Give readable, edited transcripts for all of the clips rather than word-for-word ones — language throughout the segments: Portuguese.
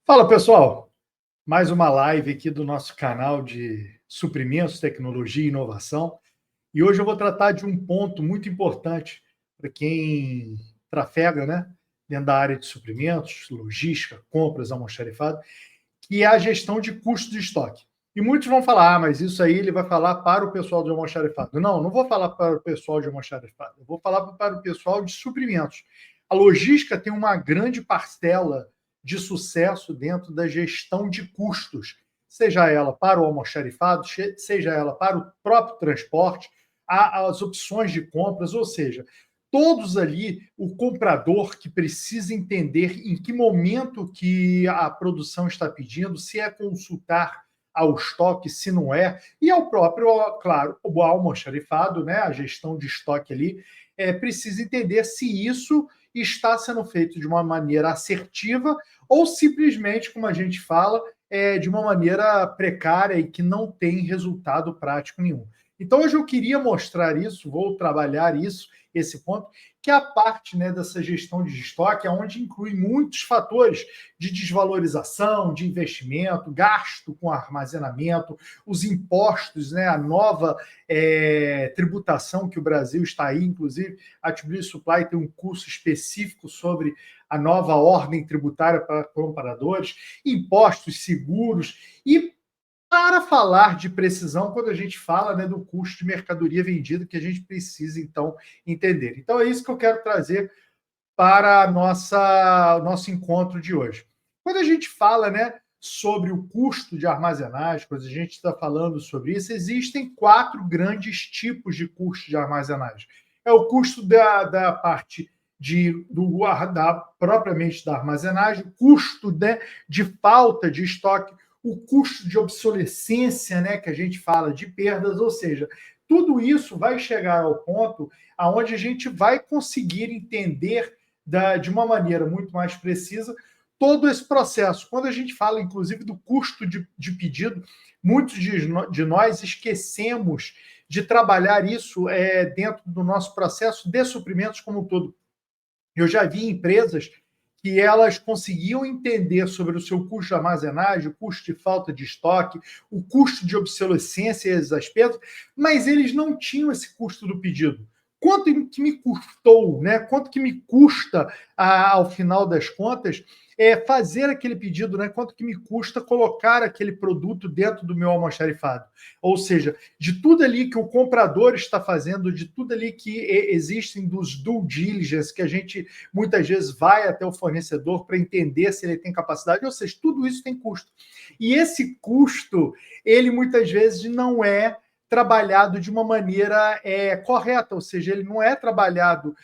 Fala pessoal, mais uma live aqui do nosso canal de suprimentos, tecnologia e inovação. E hoje eu vou tratar de um ponto muito importante para quem trafega, né, dentro da área de suprimentos, logística, compras, almoxarifado, que é a gestão de custo de estoque. E muitos vão falar, mas isso aí ele vai falar para o pessoal de almoxarifado. Não, não vou falar para o pessoal de almoxarifado, eu vou falar para o pessoal de suprimentos. A logística tem uma grande parcela de sucesso dentro da gestão de custos, seja ela para o almoxarifado, seja ela para o próprio transporte, as opções de compras, ou seja, todos ali, o comprador que precisa entender em que momento que a produção está pedindo, se é consultar ao estoque, se não é, e ao próprio, claro, o almoxarifado, né, a gestão de estoque ali, precisa entender se isso está sendo feito de uma maneira assertiva ou simplesmente, como a gente fala, de uma maneira precária e que não tem resultado prático nenhum. Então, hoje eu queria mostrar isso, vou trabalhar isso, esse ponto, que é a parte, né, dessa gestão de estoque, onde inclui muitos fatores de desvalorização, de investimento, gasto com armazenamento, os impostos, né, a nova tributação que o Brasil está aí, inclusive a Tbilisi Supply tem um curso específico sobre a nova ordem tributária para comparadores, impostos, seguros e para falar de precisão, quando a gente fala, né, do custo de mercadoria vendida, que a gente precisa, então, entender. Então, é isso que eu quero trazer para o nosso encontro de hoje. Quando a gente fala, né, sobre o custo de armazenagem, quando a gente está falando sobre isso, existem quatro grandes tipos de custo de armazenagem. É o custo da parte propriamente da armazenagem, o custo, né, de falta de estoque, o custo de obsolescência, né, que a gente fala de perdas, ou seja, tudo isso vai chegar ao ponto aonde a gente vai conseguir entender de uma maneira muito mais precisa todo esse processo. Quando a gente fala, inclusive, do custo de pedido, muitos de nós esquecemos de trabalhar isso dentro do nosso processo de suprimentos como um todo. Eu já vi empresas que elas conseguiam entender sobre o seu custo de armazenagem, o custo de falta de estoque, o custo de obsolescência e as perdas, mas eles não tinham esse custo do pedido. Quanto que me custou, né? Quanto que me custa, ao final das contas, fazer aquele pedido, né? Quanto que me custa colocar aquele produto dentro do meu almoxarifado? Ou seja, de tudo ali que o comprador está fazendo, de tudo ali que existem dos due diligence, que a gente muitas vezes vai até o fornecedor para entender se ele tem capacidade, ou seja, tudo isso tem custo. E esse custo, ele muitas vezes não é trabalhado de uma maneira correta, ou seja, ele não é trabalhado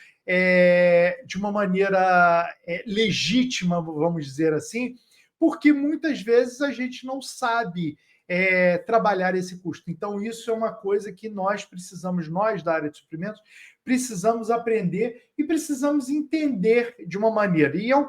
de uma maneira legítima, vamos dizer assim, porque muitas vezes a gente não sabe trabalhar esse custo. Então, isso é uma coisa que nós da área de suprimentos, precisamos aprender e precisamos entender de uma maneira. E eu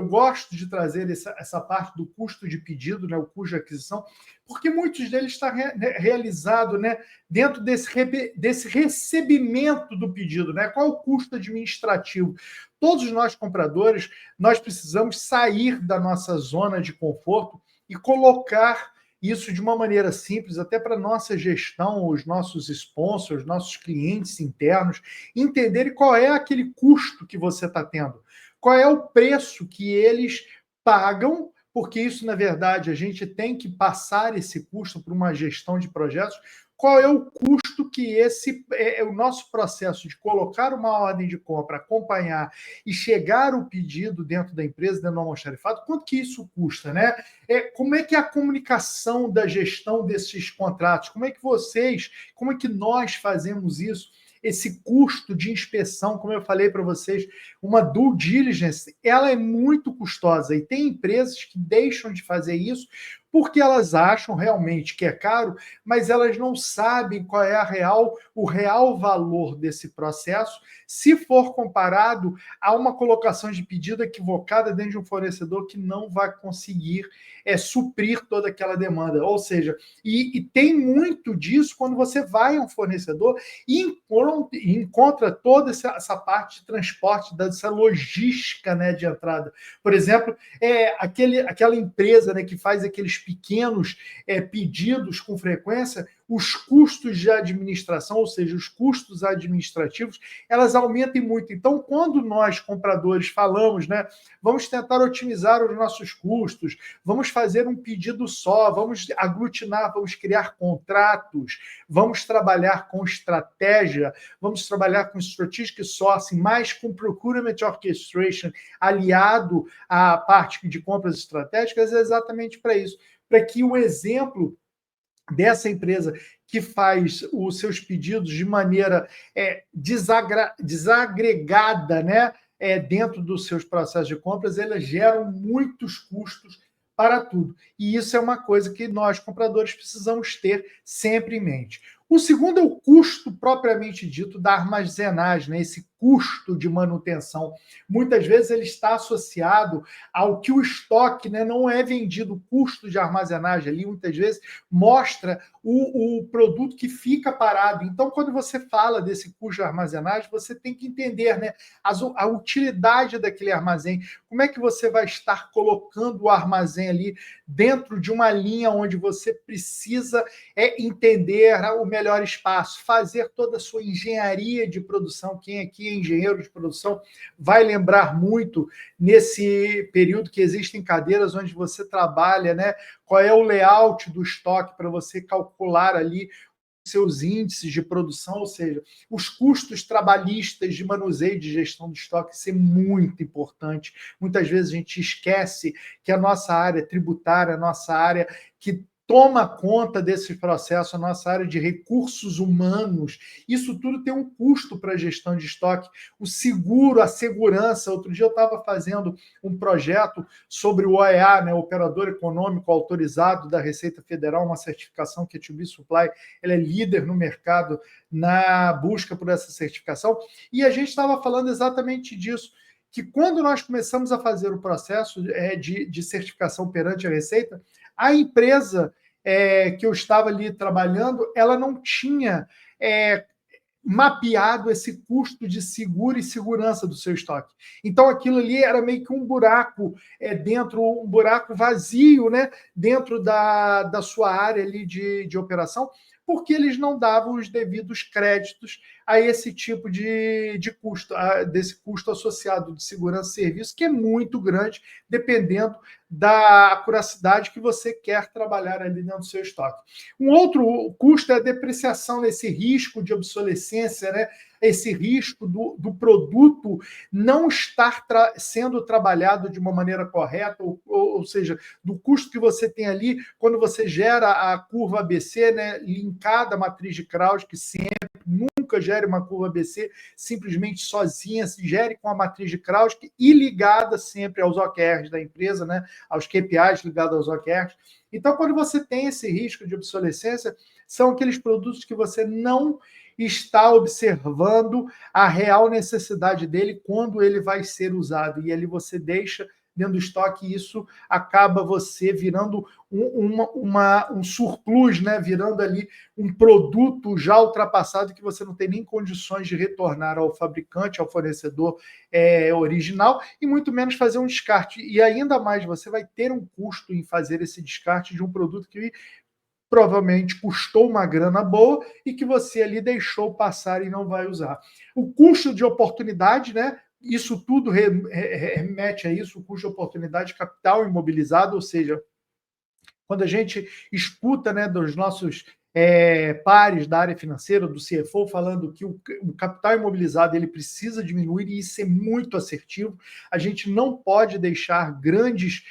gosto de trazer essa parte do custo de pedido, né, o custo de aquisição, porque muitos deles está realizado, né, dentro desse recebimento do pedido, né? Qual é o custo administrativo? Todos nós compradores, nós precisamos sair da nossa zona de conforto e colocar isso de uma maneira simples, até para nossa gestão, os nossos sponsors, nossos clientes internos, entenderem qual é aquele custo que você está tendo, qual é o preço que eles pagam, porque isso, na verdade, a gente tem que passar esse custo para uma gestão de projetos. Qual é o custo que o nosso processo de colocar uma ordem de compra, acompanhar e chegar o pedido dentro da empresa, dentro do almoxarifado, quanto que isso custa, né? Como é que é a comunicação da gestão desses contratos? Como é que nós fazemos isso? Esse custo de inspeção, como eu falei para vocês, uma due diligence, ela é muito custosa e tem empresas que deixam de fazer isso porque elas acham realmente que é caro, mas elas não sabem qual é o real valor desse processo, se for comparado a uma colocação de pedido equivocada dentro de um fornecedor que não vai conseguir suprir toda aquela demanda. Ou seja, e tem muito disso quando você vai a um fornecedor e encontra toda essa parte de transporte, dessa logística, né, de entrada. Por exemplo, aquela empresa, né, que faz aqueles pequenos pedidos com frequência, os custos de administração, ou seja, os custos administrativos, elas aumentam muito. Então, quando nós, compradores, falamos, né, vamos tentar otimizar os nossos custos, vamos fazer um pedido só, vamos aglutinar, vamos criar contratos, vamos trabalhar com estratégia, vamos trabalhar com strategic sourcing, mais com procurement orchestration, aliado à parte de compras estratégicas, é exatamente para isso, para que o exemplo dessa empresa que faz os seus pedidos de maneira desagregada, né, dentro dos seus processos de compras, elas geram muitos custos para tudo. E isso é uma coisa que nós, compradores, precisamos ter sempre em mente. O segundo é o custo propriamente dito da armazenagem, né? Esse custo de manutenção. Muitas vezes ele está associado ao que o estoque, né, não é vendido. O custo de armazenagem ali, muitas vezes, mostra o produto que fica parado. Então, quando você fala desse custo de armazenagem, você tem que entender, né, a utilidade daquele armazém. Como é que você vai estar colocando o armazém ali dentro de uma linha onde você precisa entender o melhor espaço, fazer toda a sua engenharia de produção. Quem aqui é engenheiro de produção vai lembrar muito nesse período que existem cadeiras onde você trabalha, né? Qual é o layout do estoque para você calcular ali seus índices de produção, ou seja, os custos trabalhistas de manuseio e de gestão do estoque, isso é muito importante. Muitas vezes a gente esquece que a nossa área tributária, a nossa área que toma conta desse processo, a nossa área de recursos humanos, isso tudo tem um custo para a gestão de estoque. O seguro, a segurança. Outro dia eu estava fazendo um projeto sobre o OEA, né, Operador Econômico Autorizado da Receita Federal, uma certificação que a To Be Supply ela é líder no mercado na busca por essa certificação, e a gente estava falando exatamente disso, que quando nós começamos a fazer o processo de certificação perante a Receita, a empresa que eu estava ali trabalhando, ela não tinha mapeado esse custo de seguro e segurança do seu estoque. Então, aquilo ali era meio que um buraco um buraco vazio, né, dentro da sua área ali de operação, porque eles não davam os devidos créditos a esse tipo de custo, desse custo associado de segurança e serviço, que é muito grande, dependendo da acuracidade que você quer trabalhar ali dentro do seu estoque. Um outro custo é a depreciação, esse risco de obsolescência, né? Esse risco do produto não estar sendo trabalhado de uma maneira correta, ou seja, do custo que você tem ali quando você gera a curva ABC, né, linkada à matriz de Krauss, que sempre nunca gere uma curva ABC simplesmente sozinha, se gere com a matriz de Krauss e ligada sempre aos OKRs da empresa, né, aos KPIs ligados aos OKRs. Então, quando você tem esse risco de obsolescência, são aqueles produtos que você não está observando a real necessidade dele quando ele vai ser usado. E ali você deixa dentro do estoque e isso acaba você virando um surplus, né? Virando ali um produto já ultrapassado que você não tem nem condições de retornar ao fabricante, ao fornecedor original, e muito menos fazer um descarte. E ainda mais, você vai ter um custo em fazer esse descarte de um produto que provavelmente custou uma grana boa e que você ali deixou passar e não vai usar. O custo de oportunidade, né? Isso tudo remete a isso, o custo de oportunidade, capital imobilizado, ou seja, quando a gente escuta, né, dos nossos pares da área financeira, do CFO, falando que o capital imobilizado ele precisa diminuir, e isso é muito assertivo. A gente não pode deixar grandes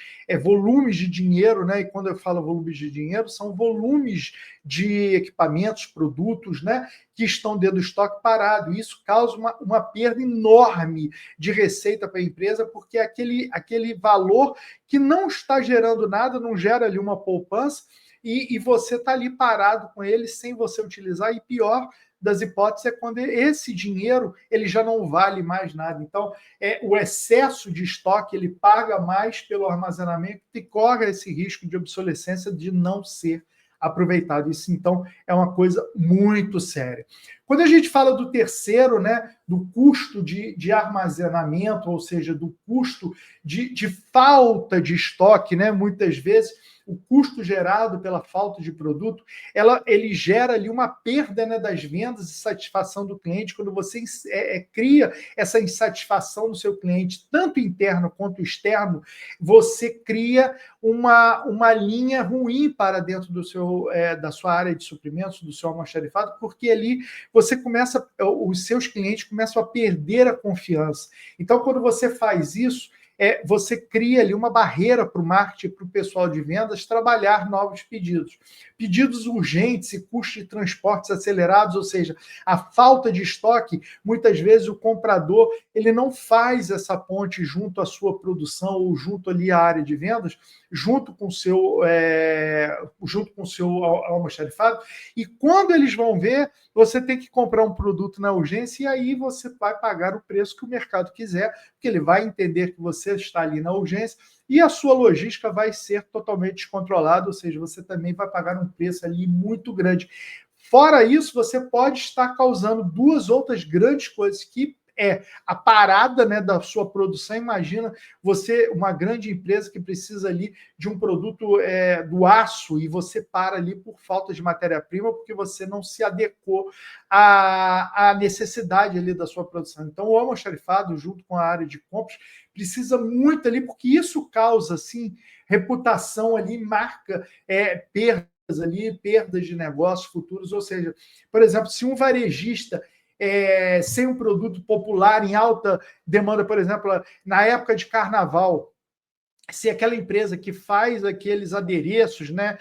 volumes de dinheiro, né? E quando eu falo volumes de dinheiro, são volumes de equipamentos, produtos, né? Que estão dentro do estoque parado. Isso causa uma perda enorme de receita para a empresa, porque aquele valor que não está gerando nada, não gera ali uma poupança, e você está ali parado com ele sem você utilizar, e pior das hipóteses é quando esse dinheiro ele já não vale mais nada. Então, o excesso de estoque ele paga mais pelo armazenamento e corre esse risco de obsolescência de não ser aproveitado. Isso, então, é uma coisa muito séria. Quando a gente fala do terceiro, né, do custo de armazenamento, ou seja, do custo de falta de estoque, né, muitas vezes o custo gerado pela falta de produto, ele gera ali uma perda, né, das vendas e satisfação do cliente. Quando você cria essa insatisfação do seu cliente, tanto interno quanto externo, você cria uma linha ruim para dentro da sua área de suprimentos, do seu almoxarifado, porque ali os seus clientes começam a perder a confiança. Então, quando você faz isso, você cria ali uma barreira para o marketing, para o pessoal de vendas trabalhar novos pedidos. Pedidos urgentes e custos de transportes acelerados, ou seja, a falta de estoque, muitas vezes o comprador ele não faz essa ponte junto à sua produção ou junto ali à área de vendas, junto com o seu almoxarifado, e quando eles vão ver, você tem que comprar um produto na urgência, e aí você vai pagar o preço que o mercado quiser, porque ele vai entender que você está ali na urgência, e a sua logística vai ser totalmente descontrolada, ou seja, você também vai pagar um preço ali muito grande. Fora isso, você pode estar causando duas outras grandes coisas, que a parada, né, da sua produção. Imagina você, uma grande empresa que precisa ali de um produto do aço, e você para ali por falta de matéria-prima, porque você não se adequou à necessidade ali da sua produção. Então, o almoxarifado, junto com a área de compras, precisa muito ali, porque isso causa, assim, reputação ali, marca perdas ali, perdas de negócios futuros. Ou seja, por exemplo, se um varejista sem um produto popular em alta demanda, por exemplo, na época de carnaval, se aquela empresa que faz aqueles adereços, né,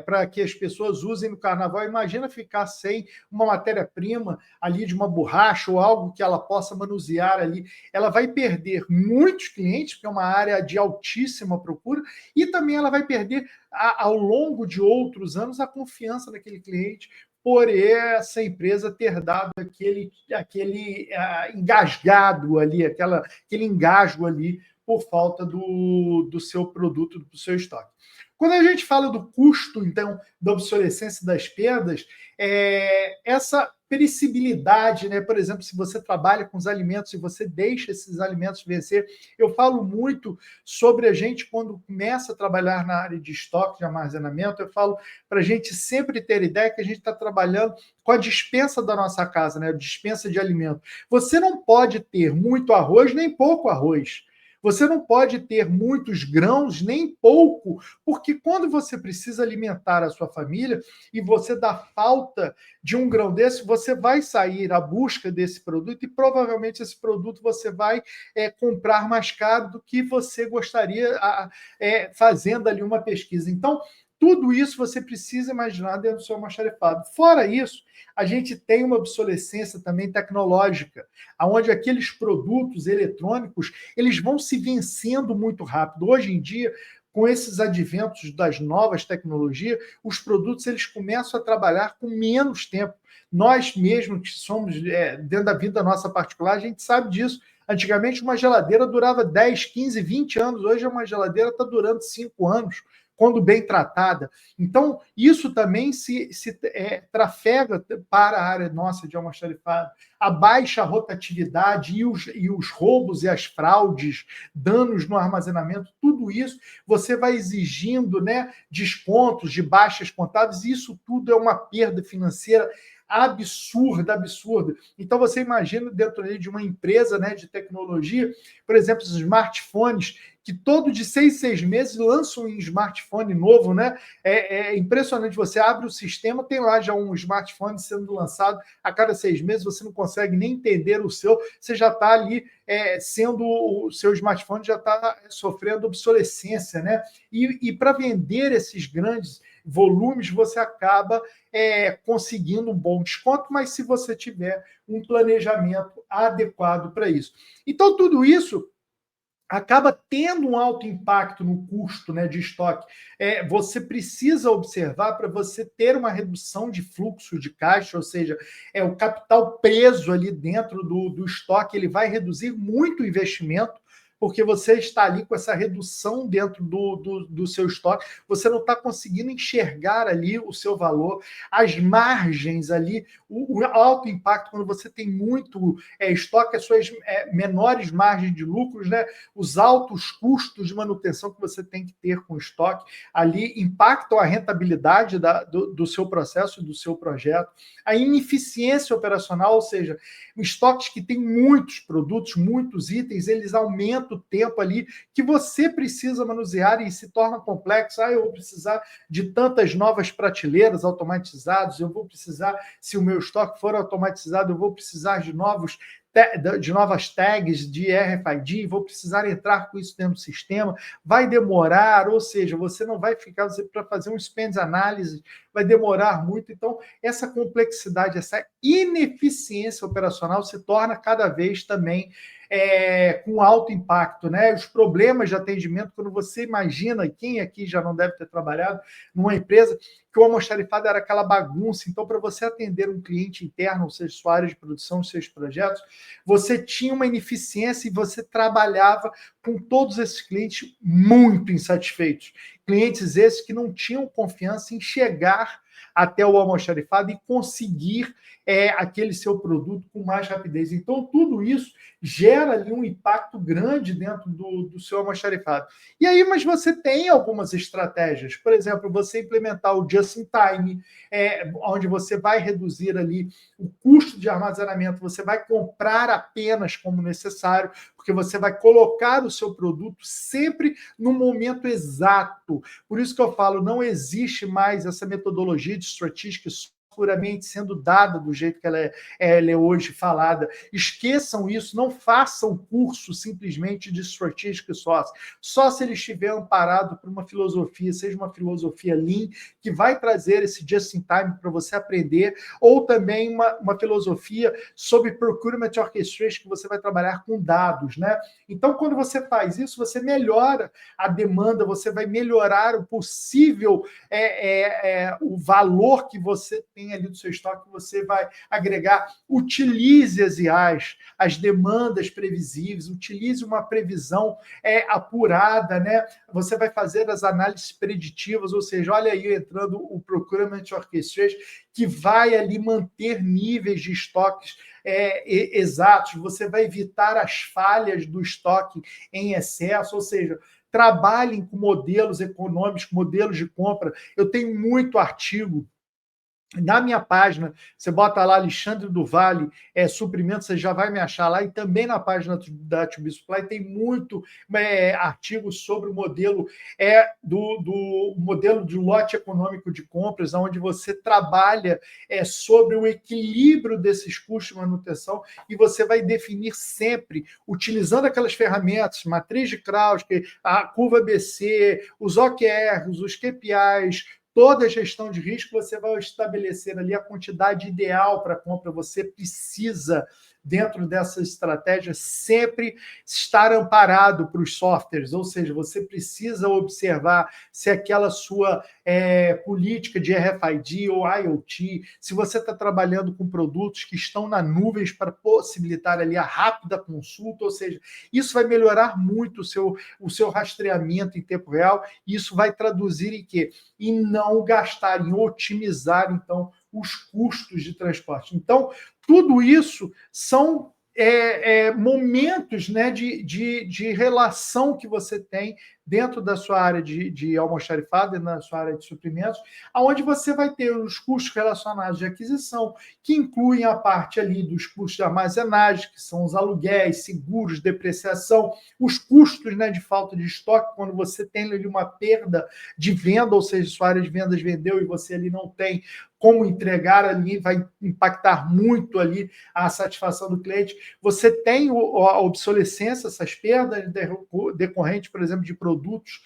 para que as pessoas usem no carnaval, imagina ficar sem uma matéria-prima ali de uma borracha ou algo que ela possa manusear ali. Ela vai perder muitos clientes, porque é uma área de altíssima procura, e também ela vai perder, ao longo de outros anos, a confiança daquele cliente, por essa empresa ter dado aquele engasgado ali, aquele engasgo ali, por falta do seu produto, do seu estoque. Quando a gente fala do custo, então, da obsolescência, das perdas, essa perecibilidade, né? Por exemplo, se você trabalha com os alimentos e você deixa esses alimentos vencer, eu falo muito sobre a gente quando começa a trabalhar na área de estoque, de armazenamento, eu falo para a gente sempre ter ideia que a gente está trabalhando com a despensa da nossa casa, né? A despensa de alimento. Você não pode ter muito arroz nem pouco arroz. Você não pode ter muitos grãos, nem pouco, porque quando você precisa alimentar a sua família e você dá falta de um grão desse, você vai sair à busca desse produto, e provavelmente esse produto você vai comprar mais caro do que você gostaria, fazendo ali uma pesquisa. Então, tudo isso você precisa imaginar dentro do seu almoxarifado. Fora isso, a gente tem uma obsolescência também tecnológica, onde aqueles produtos eletrônicos eles vão se vencendo muito rápido. Hoje em dia, com esses adventos das novas tecnologias, os produtos eles começam a trabalhar com menos tempo. Nós mesmos que somos dentro da vida nossa particular, a gente sabe disso. Antigamente, uma geladeira durava 10, 15, 20 anos. Hoje, uma geladeira está durando 5 anos, quando bem tratada. Então, isso também se trafega para a área nossa de almoxarifado. A baixa rotatividade e os roubos e as fraudes, danos no armazenamento, tudo isso você vai exigindo, né, descontos de baixas contábeis, e isso tudo é uma perda financeira absurda. Então, você imagina dentro de uma empresa, né, de tecnologia, por exemplo, os smartphones que todo de 6 meses lançam um smartphone novo, né? É impressionante, você abre o sistema, tem lá já um smartphone sendo lançado a cada 6 meses, você não consegue nem entender o seu, você já está ali o seu smartphone já está sofrendo obsolescência, né? E para vender esses grandes volumes, você acaba conseguindo um bom desconto, mas se você tiver um planejamento adequado para isso. Então, tudo isso acaba tendo um alto impacto no custo, né, de estoque. Você precisa observar para você ter uma redução de fluxo de caixa, ou seja, o capital preso ali dentro do estoque, ele vai reduzir muito o investimento, porque você está ali com essa redução dentro do seu estoque, você não está conseguindo enxergar ali o seu valor, as margens ali, o alto impacto quando você tem muito estoque, as suas menores margens de lucros, né? Os altos custos de manutenção que você tem que ter com o estoque, ali impactam a rentabilidade do seu processo, do seu projeto, a ineficiência operacional, ou seja, estoques que têm muitos produtos, muitos itens, eles aumentam o tempo ali que você precisa manusear e se torna complexo. Eu vou precisar de tantas novas prateleiras automatizadas, eu vou precisar, se o meu estoque for automatizado, eu vou precisar de novas tags de RFID, vou precisar entrar com isso dentro do sistema, vai demorar, ou seja, você não vai ficar, para fazer um spend análise, vai demorar muito. Então, essa complexidade, essa ineficiência operacional se torna cada vez também com alto impacto, né? Os problemas de atendimento, quando você imagina, quem aqui já não deve ter trabalhado numa empresa, que o almoxarifado era aquela bagunça. Então, para você atender um cliente interno, ou seja, sua área de produção, seus projetos, você tinha uma ineficiência e você trabalhava com todos esses clientes muito insatisfeitos. Clientes esses que não tinham confiança em chegar até o almoxarifado e conseguir aquele seu produto com mais rapidez. Então, tudo isso gera ali um impacto grande dentro do seu almoxarifado. E aí, mas você tem algumas estratégias. Por exemplo, você implementar o just-in-time, onde você vai reduzir ali o custo de armazenamento, você vai comprar apenas como necessário, porque você vai colocar o seu produto sempre no momento exato. Por isso que eu falo, não existe mais essa metodologia de estatística puramente sendo dada do jeito que ela é hoje falada. Esqueçam isso, não façam curso simplesmente de estatística só se ele estiver amparado por uma filosofia, seja uma filosofia Lean, que vai trazer esse just-in-time para você aprender, ou também uma filosofia sobre procurement orchestration, que você vai trabalhar com dados, né? Então, quando você faz isso, você melhora a demanda, você vai melhorar o possível, o valor que você tem ali do seu estoque, você vai agregar. Utilize as IAs, as demandas previsíveis, utilize uma previsão apurada, né? Você vai fazer as análises preditivas, ou seja, olha aí entrando o Procurement Orchestration, que vai ali manter níveis de estoques exatos, você vai evitar as falhas do estoque em excesso, ou seja, trabalhem com modelos econômicos, modelos de compra. Eu tenho muito artigo na minha página, você bota lá Alexandre do Vale, suprimento, você já vai me achar lá, e também na página da To Be Supply tem muito artigo sobre o modelo do modelo de lote econômico de compras, onde você trabalha sobre o equilíbrio desses custos de manutenção, e você vai definir sempre, utilizando aquelas ferramentas, matriz de Krauss, a curva ABC, os OKRs, os KPIs, toda a gestão de risco, você vai estabelecer ali a quantidade ideal para a compra. Você precisa, dentro dessa estratégia, sempre estar amparado para os softwares, ou seja, você precisa observar se aquela sua política de RFID ou IoT, se você está trabalhando com produtos que estão na nuvem para possibilitar ali a rápida consulta, ou seja, isso vai melhorar muito o seu rastreamento em tempo real, e isso vai traduzir em quê? Em não gastar, em otimizar, então, os custos de transporte. Então, tudo isso são momentos, né, de relação que você tem dentro da sua área de almoxarifado, na sua área de suprimentos, onde você vai ter os custos relacionados de aquisição, que incluem a parte ali dos custos de armazenagem, que são os aluguéis, seguros, depreciação, os custos, né, de falta de estoque, quando você tem ali uma perda de venda, ou seja, sua área de vendas vendeu e você ali não tem como entregar ali, vai impactar muito ali a satisfação do cliente. Você tem a obsolescência, essas perdas decorrentes, por exemplo, de produtos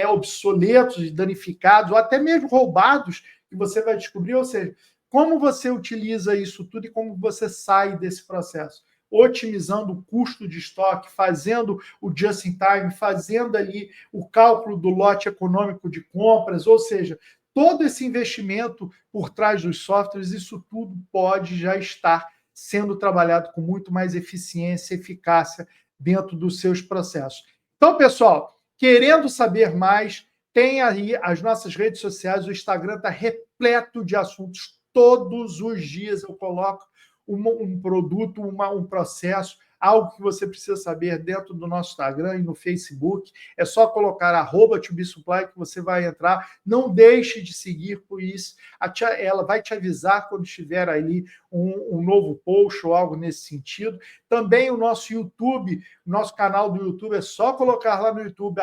obsoletos, danificados, ou até mesmo roubados, que você vai descobrir, ou seja, como você utiliza isso tudo e como você sai desse processo. Otimizando o custo de estoque, fazendo o just-in-time, fazendo ali o cálculo do lote econômico de compras, ou seja, todo esse investimento por trás dos softwares, isso tudo pode já estar sendo trabalhado com muito mais eficiência e eficácia dentro dos seus processos. Então, pessoal, querendo saber mais, tem aí as nossas redes sociais, o Instagram está repleto de assuntos. Todos os dias eu coloco um produto, um processo, algo que você precisa saber dentro do nosso Instagram e no Facebook. É só colocar @tobisupply que você vai entrar. Não deixe de seguir, por isso ela vai te avisar quando tiver ali um novo post ou algo nesse sentido. Também o nosso YouTube, nosso canal do YouTube, é só colocar lá no YouTube,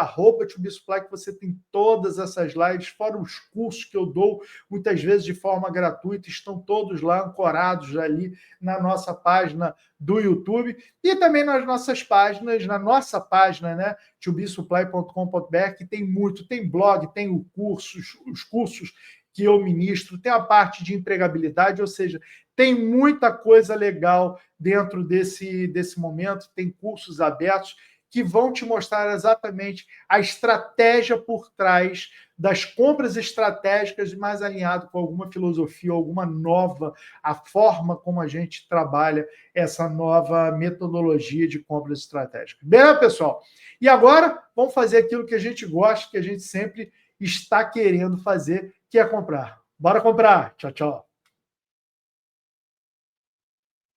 @tobisupply, que você tem todas essas lives, fora os cursos que eu dou, muitas vezes de forma gratuita, estão todos lá ancorados ali na nossa página do YouTube e também nas nossas páginas, na nossa página, né, tobisupply.com.br, que tem muito, tem blog, tem os cursos que eu ministro, tem a parte de empregabilidade, ou seja, tem muita coisa legal dentro desse momento, tem cursos abertos que vão te mostrar exatamente a estratégia por trás das compras estratégicas, mais alinhado com alguma filosofia, alguma nova, a forma como a gente trabalha essa nova metodologia de compras estratégicas. Beleza, pessoal? E agora, vamos fazer aquilo que a gente gosta, que a gente sempre está querendo fazer, que é comprar. Bora comprar! Tchau, tchau!